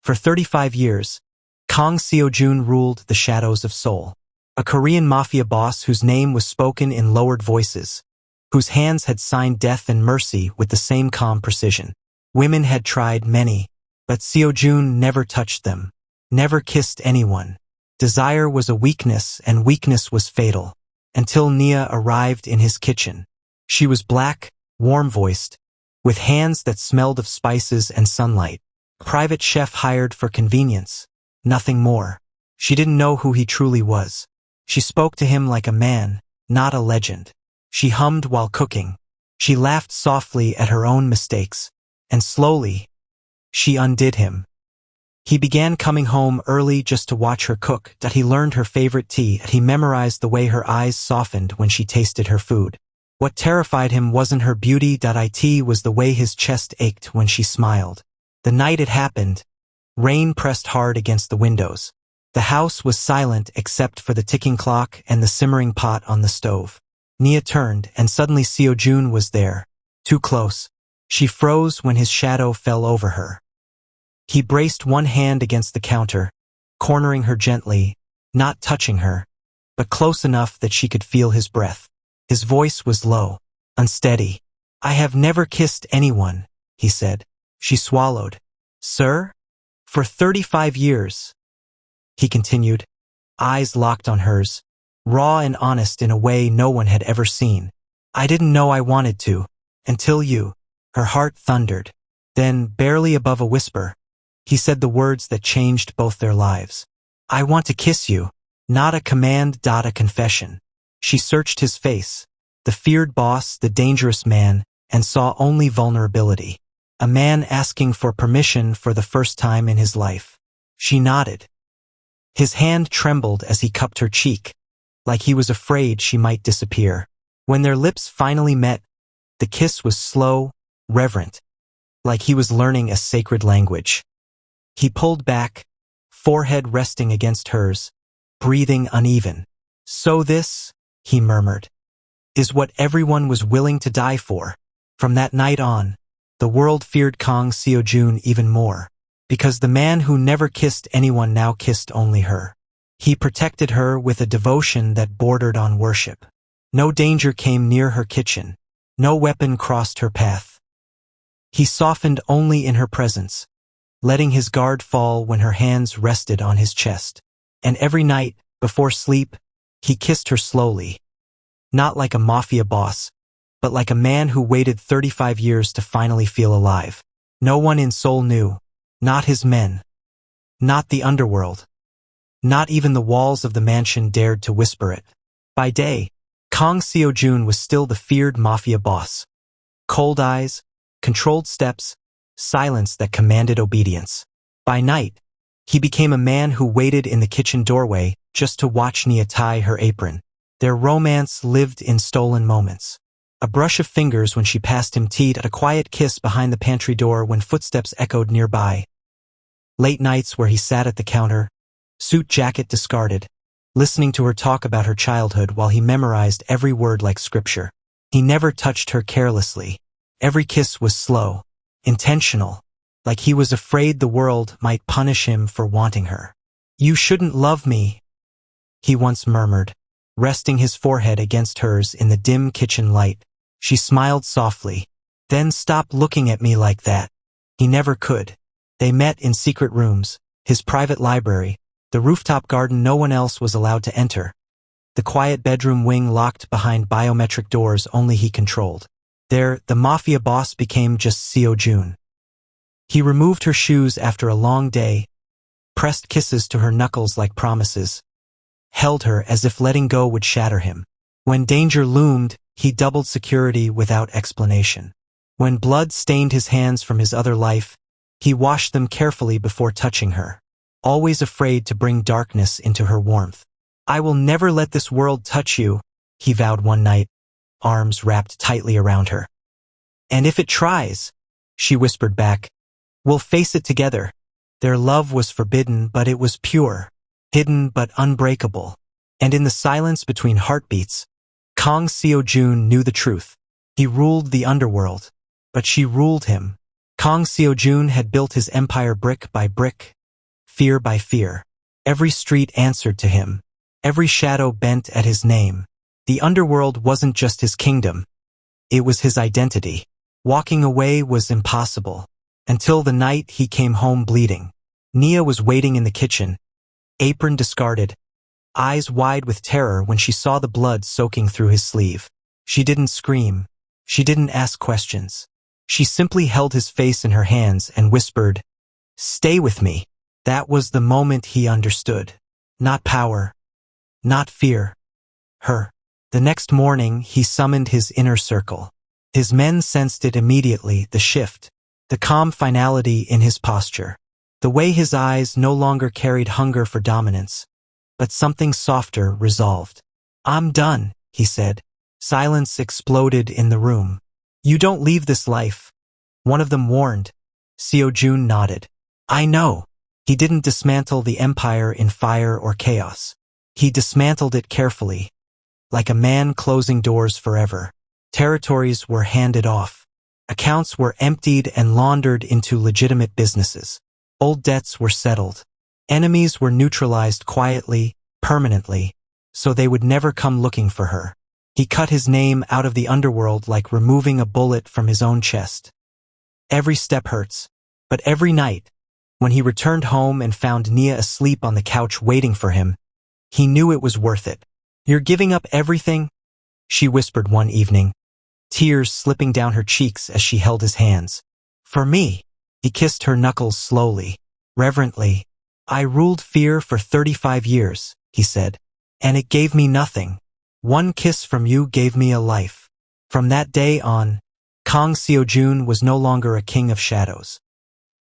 For 35 years, Kang Seo-jun ruled the shadows of Seoul. A Korean mafia boss whose name was spoken in lowered voices, whose hands had signed death and mercy with the same calm precision. Women had tried many, but Seo-jun never touched them, never kissed anyone. Desire was a weakness, and weakness was fatal. Until Nia arrived in his kitchen. She was black, warm-voiced, with hands that smelled of spices and sunlight. Private chef hired for convenience, nothing more. She didn't know who he truly was. She spoke to him like a man, not a legend. She hummed while cooking. She laughed softly at her own mistakes. And slowly, she undid him. He began coming home early just to watch her cook, that he learned her favorite tea, and he memorized the way her eyes softened when she tasted her food. What terrified him wasn't her beauty, it was the way his chest ached when she smiled. The night it happened, rain pressed hard against the windows. The house was silent except for the ticking clock and the simmering pot on the stove. Nia turned, and suddenly Seo-jun was there. Too close. She froze when his shadow fell over her. He braced one hand against the counter, cornering her gently, not touching her, but close enough that she could feel his breath. His voice was low, unsteady. "I have never kissed anyone," he said. She swallowed. "Sir? For 35 years." He continued, eyes locked on hers, raw and honest in a way no one had ever seen. "I didn't know I wanted to, until you." Her heart thundered. Then, barely above a whisper, he said the words that changed both their lives. "I want to kiss you." Not a command, a confession. She searched his face, the feared boss, the dangerous man, and saw only vulnerability. A man asking for permission for the first time in his life. She nodded. His hand trembled as he cupped her cheek, like he was afraid she might disappear. When their lips finally met, the kiss was slow, reverent, like he was learning a sacred language. He pulled back, forehead resting against hers, breathing uneven. "So this," he murmured, "is what everyone was willing to die for." From that night on, the world feared Kang Seo-jun even more, because the man who never kissed anyone now kissed only her. He protected her with a devotion that bordered on worship. No danger came near her kitchen. No weapon crossed her path. He softened only in her presence, letting his guard fall when her hands rested on his chest. And every night, before sleep, he kissed her slowly. Not like a mafia boss, but like a man who waited 35 years to finally feel alive. No one in Seoul knew. Not his men. Not the underworld. Not even the walls of the mansion dared to whisper it. By day, Kang Seo-jun was still the feared mafia boss. Cold eyes, controlled steps, silence that commanded obedience. By night, he became a man who waited in the kitchen doorway just to watch Nia tie her apron. Their romance lived in stolen moments. A brush of fingers when she passed him tea, a quiet kiss behind the pantry door when footsteps echoed nearby. Late nights where he sat at the counter, suit jacket discarded, listening to her talk about her childhood while he memorized every word like scripture. He never touched her carelessly. Every kiss was slow, intentional, like he was afraid the world might punish him for wanting her. "You shouldn't love me," he once murmured, resting his forehead against hers in the dim kitchen light. She smiled softly. "Then stop looking at me like that." He never could. They met in secret rooms, his private library, the rooftop garden no one else was allowed to enter, the quiet bedroom wing locked behind biometric doors only he controlled. There, the mafia boss became just Seo-jun. He removed her shoes after a long day, pressed kisses to her knuckles like promises, held her as if letting go would shatter him. When danger loomed, he doubled security without explanation. When blood stained his hands from his other life, he washed them carefully before touching her, always afraid to bring darkness into her warmth. "I will never let this world touch you," he vowed one night, arms wrapped tightly around her. "And if it tries," she whispered back, "we'll face it together." Their love was forbidden, but it was pure, hidden but unbreakable. And in the silence between heartbeats, Kang Seo-jun knew the truth. He ruled the underworld, but she ruled him. Kang Seojun had built his empire brick by brick, fear by fear. Every street answered to him. Every shadow bent at his name. The underworld wasn't just his kingdom. It was his identity. Walking away was impossible. Until the night he came home bleeding. Nia was waiting in the kitchen, apron discarded, eyes wide with terror when she saw the blood soaking through his sleeve. She didn't scream. She didn't ask questions. She simply held his face in her hands and whispered, "Stay with me." That was the moment he understood. Not power. Not fear. Her. The next morning he summoned his inner circle. His men sensed it immediately, the shift, the calm finality in his posture. The way his eyes no longer carried hunger for dominance, but something softer, resolved. "I'm done," he said. Silence exploded in the room. "You don't leave this life," one of them warned. Seojun nodded. "I know." He didn't dismantle the empire in fire or chaos. He dismantled it carefully, like a man closing doors forever. Territories were handed off. Accounts were emptied and laundered into legitimate businesses. Old debts were settled. Enemies were neutralized quietly, permanently, so they would never come looking for her. He cut his name out of the underworld like removing a bullet from his own chest. Every step hurts, but every night, when he returned home and found Nia asleep on the couch waiting for him, he knew it was worth it. "You're giving up everything?" she whispered one evening, tears slipping down her cheeks as she held his hands. "For me." He kissed her knuckles slowly, reverently. "I ruled fear for 35 years, he said, "and it gave me nothing. One kiss from you gave me a life." From that day on, Kang Seojun was no longer a king of shadows.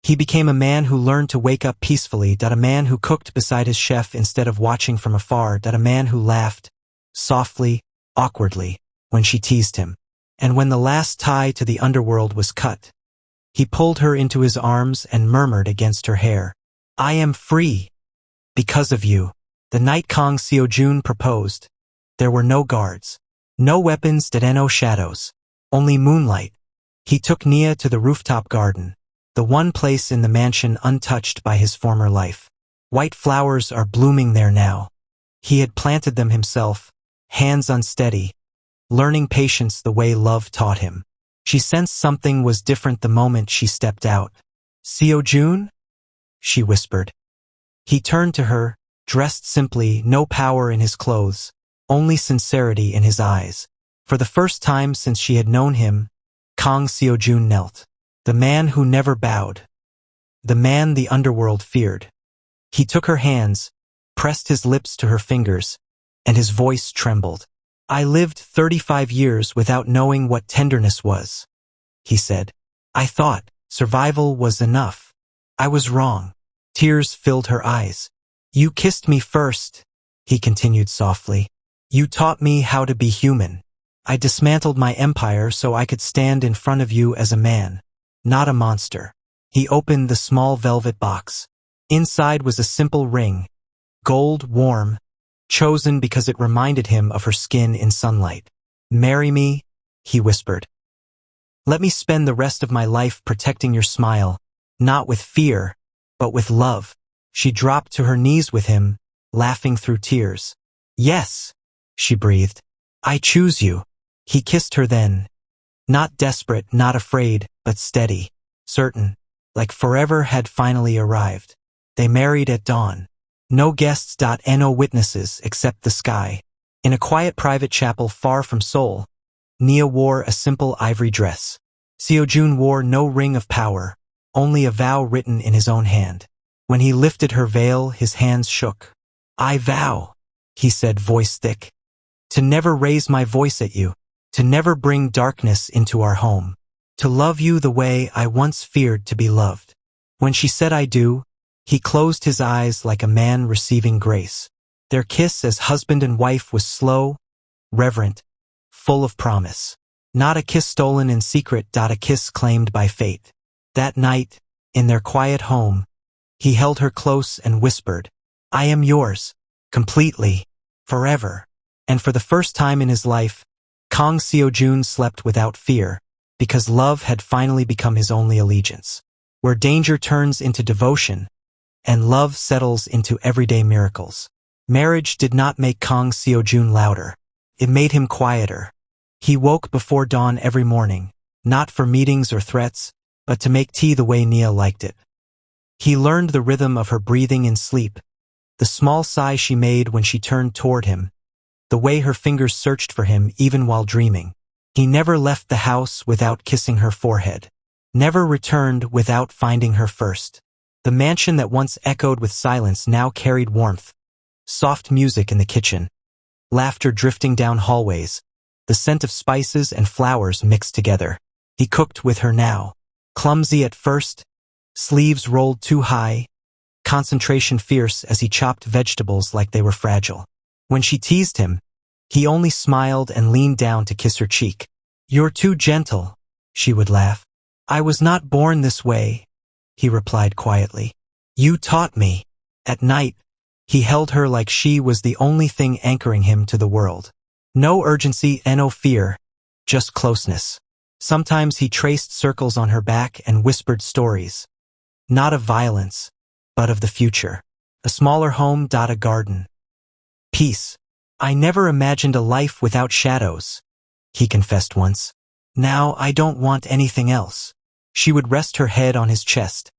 He became a man who learned to wake up peacefully, a man who cooked beside his chef instead of watching from afar, a man who laughed, softly, awkwardly, when she teased him. And when the last tie to the underworld was cut, he pulled her into his arms and murmured against her hair, "I am free. Because of you." The night Kang Seojun proposed, there were no guards, no weapons, no shadows, only moonlight. He took Nia to the rooftop garden, the one place in the mansion untouched by his former life. White flowers are blooming there now. He had planted them himself, hands unsteady, learning patience the way love taught him. She sensed something was different the moment she stepped out. "Seojun?" she whispered. He turned to her, dressed simply, no power in his clothes, only sincerity in his eyes. For the first time since she had known him, Kang Seojun knelt. The man who never bowed. The man the underworld feared. He took her hands, pressed his lips to her fingers, and his voice trembled. "I lived 35 years without knowing what tenderness was," he said. "I thought survival was enough. I was wrong." Tears filled her eyes. "You kissed me first," he continued softly. "You taught me how to be human. I dismantled my empire so I could stand in front of you as a man, not a monster." He opened the small velvet box. Inside was a simple ring, gold, warm, chosen because it reminded him of her skin in sunlight. "Marry me," he whispered. "Let me spend the rest of my life protecting your smile, not with fear, but with love." She dropped to her knees with him, laughing through tears. "Yes," she breathed. "I choose you." He kissed her then, not desperate, not afraid, but steady, certain, like forever had finally arrived. They married at dawn. No guests, no witnesses except the sky. In a quiet private chapel far from Seoul, Nia wore a simple ivory dress. Seojun wore no ring of power, only a vow written in his own hand. When he lifted her veil, his hands shook. "I vow," he said, voice thick, "to never raise my voice at you, to never bring darkness into our home, to love you the way I once feared to be loved." When she said "I do," he closed his eyes like a man receiving grace. Their kiss as husband and wife was slow, reverent, full of promise. Not a kiss stolen in secret, a kiss claimed by fate. That night, in their quiet home, he held her close and whispered, "I am yours, completely, forever." And for the first time in his life, Kang Seojun slept without fear, because love had finally become his only allegiance. Where danger turns into devotion, and love settles into everyday miracles. Marriage did not make Kang Seojun louder. It made him quieter. He woke before dawn every morning, not for meetings or threats, but to make tea the way Nia liked it. He learned the rhythm of her breathing in sleep, the small sigh she made when she turned toward him, the way her fingers searched for him even while dreaming. He never left the house without kissing her forehead, never returned without finding her first. The mansion that once echoed with silence now carried warmth, soft music in the kitchen, laughter drifting down hallways, the scent of spices and flowers mixed together. He cooked with her now, clumsy at first, sleeves rolled too high, concentration fierce as he chopped vegetables like they were fragile. When she teased him, he only smiled and leaned down to kiss her cheek. "You're too gentle," she would laugh. "I was not born this way," he replied quietly. "You taught me." At night, he held her like she was the only thing anchoring him to the world. No urgency and no fear, just closeness. Sometimes he traced circles on her back and whispered stories. Not of violence, but of the future. A smaller home, a garden. Peace. "I never imagined a life without shadows," he confessed once. "Now I don't want anything else." She would rest her head on his chest,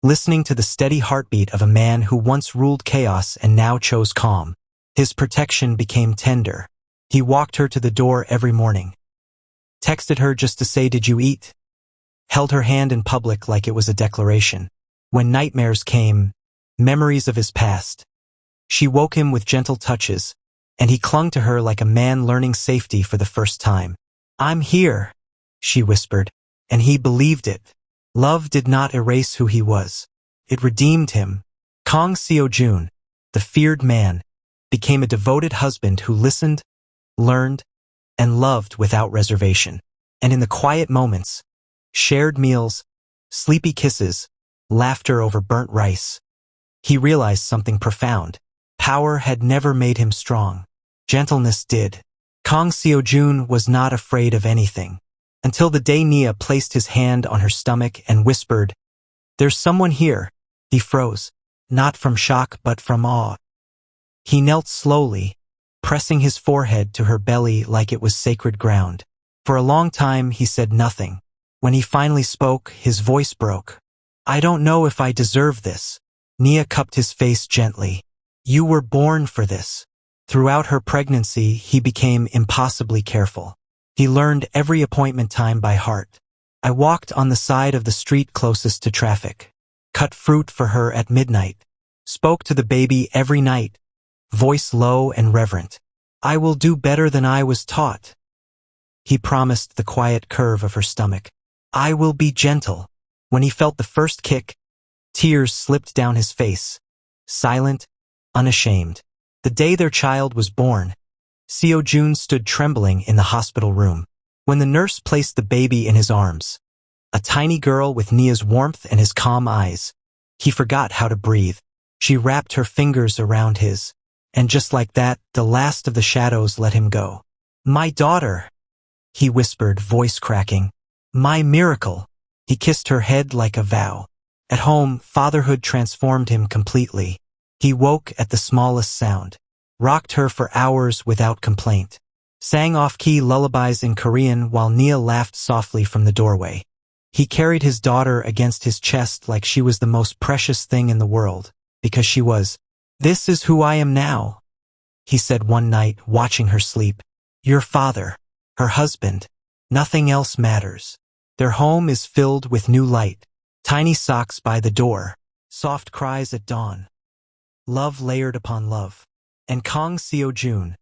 listening to the steady heartbeat of a man who once ruled chaos and now chose calm. His protection became tender. He walked her to the door every morning, texted her just to say, "Did you eat?" Held her hand in public like it was a declaration. When nightmares came, memories of his past, she woke him with gentle touches, and he clung to her like a man learning safety for the first time. "I'm here," she whispered, and he believed it. Love did not erase who he was. It redeemed him. Kang Seojun, the feared man, became a devoted husband who listened, learned, and loved without reservation. And in the quiet moments, shared meals, sleepy kisses, laughter over burnt rice, he realized something profound. Power had never made him strong. Gentleness did. Kang Seojun was not afraid of anything. Until the day Nia placed his hand on her stomach and whispered, "There's someone here." He froze, not from shock but from awe. He knelt slowly, pressing his forehead to her belly like it was sacred ground. For a long time he said nothing. When he finally spoke, his voice broke. "I don't know if I deserve this." Nia cupped his face gently. "You were born for this." Throughout her pregnancy, he became impossibly careful. He learned every appointment time by heart. I walked on the side of the street closest to traffic, cut fruit for her at midnight, spoke to the baby every night, voice low and reverent. "I will do better than I was taught." He promised the quiet curve of her stomach. "I will be gentle." When he felt the first kick, tears slipped down his face, silent, unashamed. The day their child was born, Seojun stood trembling in the hospital room. When the nurse placed the baby in his arms, a tiny girl with Nia's warmth and his calm eyes, he forgot how to breathe. She wrapped her fingers around his, and just like that, the last of the shadows let him go. "My daughter," he whispered, voice cracking. "My miracle." He kissed her head like a vow. At home, fatherhood transformed him completely. He woke at the smallest sound, rocked her for hours without complaint, sang off-key lullabies in Korean while Nia laughed softly from the doorway. He carried his daughter against his chest like she was the most precious thing in the world, because she was. "This is who I am now," he said one night, watching her sleep. "Your father, her husband. Nothing else matters." Their home is filled with new light, tiny socks by the door, soft cries at dawn, love layered upon love. And Kang Seojun,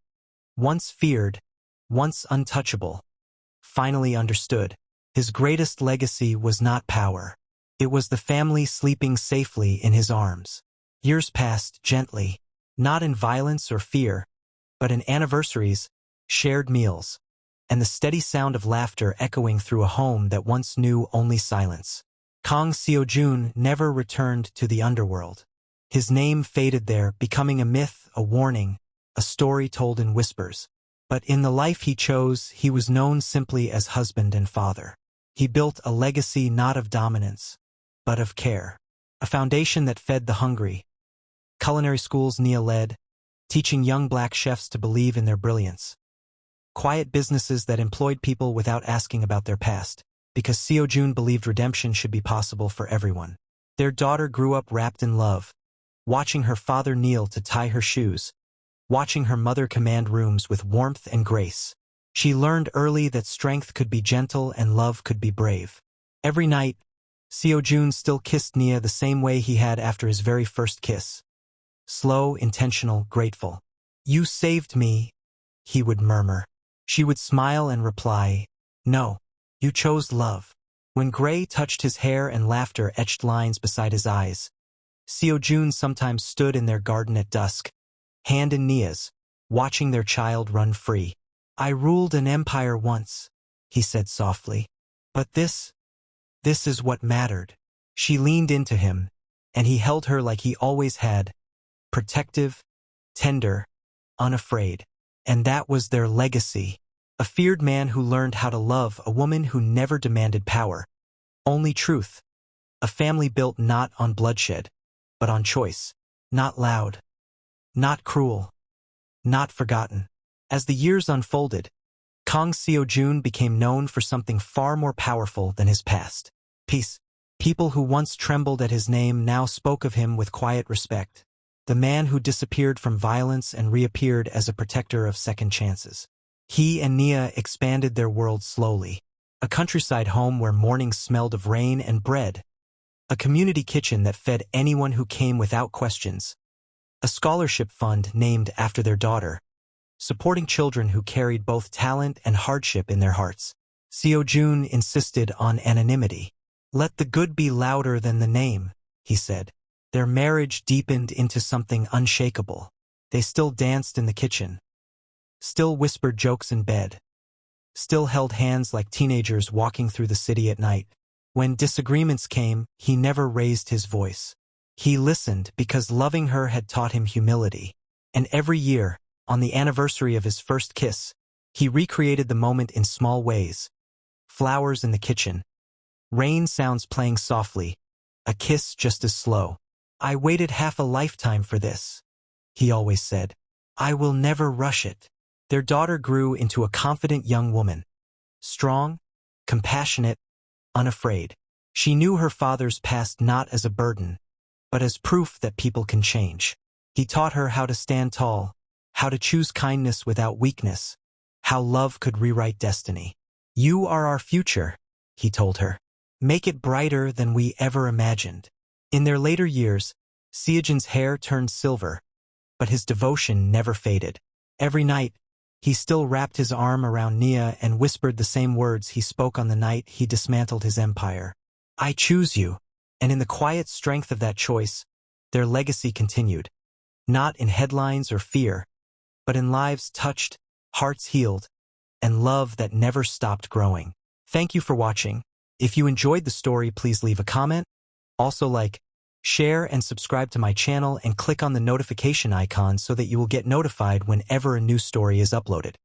once feared, once untouchable, finally understood. His greatest legacy was not power. It was the family sleeping safely in his arms. Years passed gently, not in violence or fear, but in anniversaries, shared meals, and the steady sound of laughter echoing through a home that once knew only silence. Kang Seojun never returned to the underworld. His name faded there, becoming a myth, a warning, a story told in whispers. But in the life he chose, he was known simply as husband and father. He built a legacy not of dominance, but of care. A foundation that fed the hungry. Culinary schools Nia led, teaching young black chefs to believe in their brilliance. Quiet businesses that employed people without asking about their past, because Seojun believed redemption should be possible for everyone. Their daughter grew up wrapped in love, watching her father kneel to tie her shoes, watching her mother command rooms with warmth and grace. She learned early that strength could be gentle and love could be brave. Every night, Seojun still kissed Nia the same way he had after his very first kiss. Slow, intentional, grateful. "You saved me," he would murmur. She would smile and reply, "No, you chose love." When gray touched his hair and laughter etched lines beside his eyes, Seojun sometimes stood in their garden at dusk, hand in Nia's, watching their child run free. "I ruled an empire once," he said softly. "But this is what mattered." She leaned into him, and he held her like he always had, protective, tender, unafraid. And that was their legacy. A feared man who learned how to love a woman who never demanded power, only truth. A family built not on bloodshed, but on choice. Not loud, not cruel, not forgotten. As the years unfolded, Kang Seojun became known for something far more powerful than his past. Peace. People who once trembled at his name now spoke of him with quiet respect. The man who disappeared from violence and reappeared as a protector of second chances. He and Nia expanded their world slowly. A countryside home where mornings smelled of rain and bread. A community kitchen that fed anyone who came without questions. A scholarship fund named after their daughter, supporting children who carried both talent and hardship in their hearts. Seojun insisted on anonymity. "Let the good be louder than the name," he said. Their marriage deepened into something unshakable. They still danced in the kitchen, still whispered jokes in bed, still held hands like teenagers walking through the city at night. When disagreements came, he never raised his voice. He listened because loving her had taught him humility. And every year, on the anniversary of his first kiss, he recreated the moment in small ways. Flowers in the kitchen, rain sounds playing softly, a kiss just as slow. "I waited half a lifetime for this," he always said. "I will never rush it." Their daughter grew into a confident young woman. Strong, compassionate, unafraid. She knew her father's past not as a burden, but as proof that people can change. He taught her how to stand tall, how to choose kindness without weakness, how love could rewrite destiny. "You are our future," he told her. "Make it brighter than we ever imagined." In their later years, Seojun's hair turned silver, but his devotion never faded. Every night, he still wrapped his arm around Nia and whispered the same words he spoke on the night he dismantled his empire. "I choose you." And in the quiet strength of that choice, their legacy continued. Not in headlines or fear, but in lives touched, hearts healed, and love that never stopped growing. Thank you for watching. If you enjoyed the story, please leave a comment. Also like, share, and subscribe to my channel and click on the notification icon so that you will get notified whenever a new story is uploaded.